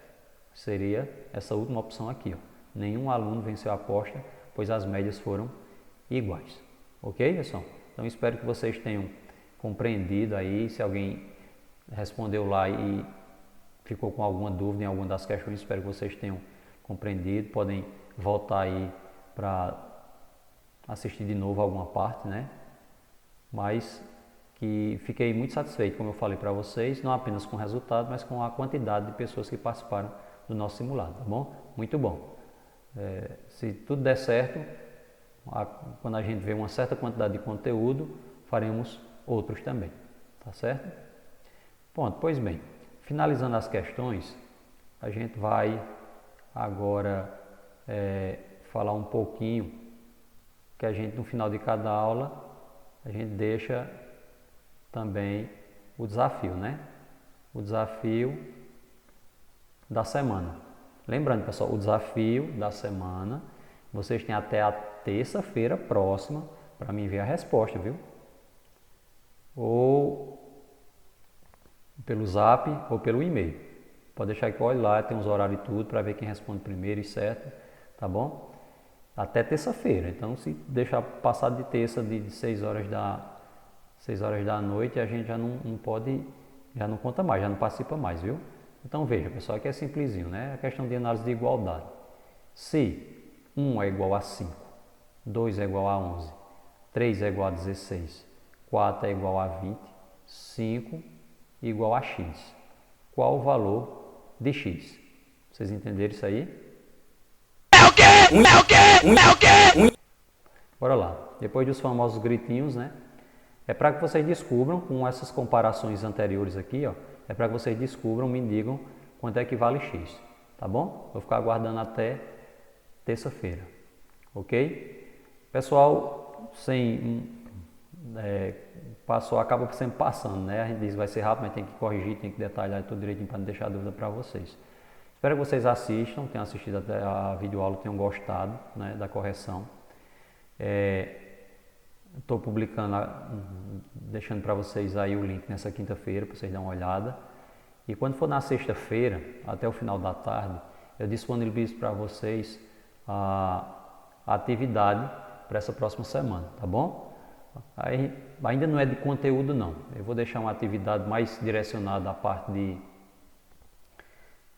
Seria essa última opção aqui, ó. Nenhum aluno venceu a aposta, pois as médias foram iguais. Ok, pessoal? Então, espero que vocês tenham compreendido aí. Se alguém respondeu lá e ficou com alguma dúvida em alguma das questões, espero que vocês tenham compreendido. Podem voltar aí para assistir de novo alguma parte, né? Mas que fiquei muito satisfeito, como eu falei para vocês, não apenas com o resultado, mas com a quantidade de pessoas que participaram do nosso simulado, tá bom? Muito bom. Se tudo der certo, quando a gente vê uma certa quantidade de conteúdo, faremos outros também, tá certo? Pronto, pois bem, finalizando as questões, a gente vai agora falar um pouquinho que a gente no final de cada aula a gente deixa também o desafio, né? O desafio da semana. Lembrando, pessoal, o desafio da semana, vocês têm até a terça-feira próxima para me enviar a resposta, viu? Ou pelo zap ou pelo e-mail. Pode deixar que eu olhe lá, tem uns horários e tudo para ver quem responde primeiro e certo, tá bom? Até terça-feira. Então, se deixar passar de terça de 6 horas da noite, a gente já não pode, já não conta mais, já não participa mais, viu? Então, veja, pessoal, aqui é simplesinho, né? A questão de análise de igualdade. Se 1 é igual a 5, 2 é igual a 11, 3 é igual a 16, 4 é igual a 20, 5 é igual a x. Qual o valor de x? Vocês entenderam isso aí? É o quê? É o quê? É o quê? Bora lá. Depois dos famosos gritinhos, né? É para que vocês descubram, com essas comparações anteriores aqui, ó, é para que vocês descubram, me digam quanto é que vale x, tá bom? Vou ficar aguardando até terça-feira, ok? Pessoal, acaba sempre passando, né? A gente diz que vai ser rápido, mas tem que corrigir, tem que detalhar tudo direitinho para não deixar dúvida para vocês. Espero que vocês assistam, tenham assistido até a videoaula, tenham gostado, né, da correção. Estou publicando, deixando para vocês aí o link nessa quinta-feira, para vocês darem uma olhada. E quando for na sexta-feira, até o final da tarde, eu disponibilizo para vocês a atividade para essa próxima semana, tá bom? Aí, ainda não é de conteúdo não, eu vou deixar uma atividade mais direcionada à parte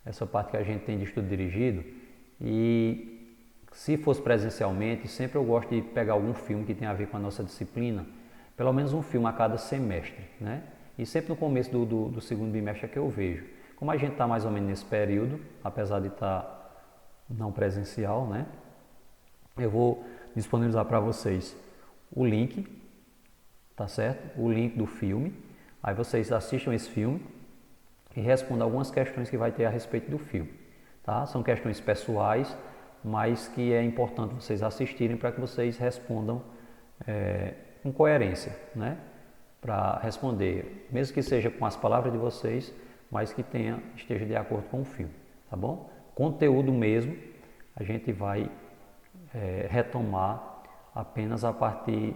essa parte que a gente tem de estudo dirigido. E se fosse presencialmente, sempre eu gosto de pegar algum filme que tem a ver com a nossa disciplina, pelo menos um filme a cada semestre, né? E sempre no começo do segundo bimestre é que eu vejo. Como a gente está mais ou menos nesse período, apesar de estar não presencial, né? Eu vou disponibilizar para vocês o link, tá certo? O link do filme. Aí vocês assistam esse filme e respondam algumas questões que vai ter a respeito do filme, tá? São questões pessoais, mas que é importante vocês assistirem para que vocês respondam com coerência, né? Para responder, mesmo que seja com as palavras de vocês, mas que esteja de acordo com o filme, tá bom? Conteúdo mesmo, a gente vai retomar apenas a partir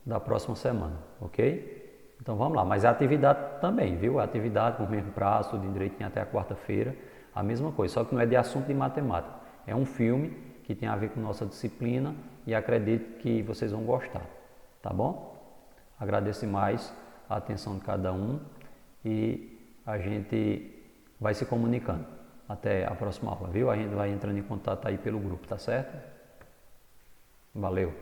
da próxima semana, ok? Então vamos lá, mas a atividade também, viu? A atividade com o mesmo prazo, tudo direitinho até a quarta-feira, a mesma coisa, só que não é de assunto de matemática. É um filme que tem a ver com nossa disciplina e acredito que vocês vão gostar, tá bom? Agradeço mais a atenção de cada um e a gente vai se comunicando. Até a próxima aula, viu? A gente vai entrando em contato aí pelo grupo, tá certo? Valeu!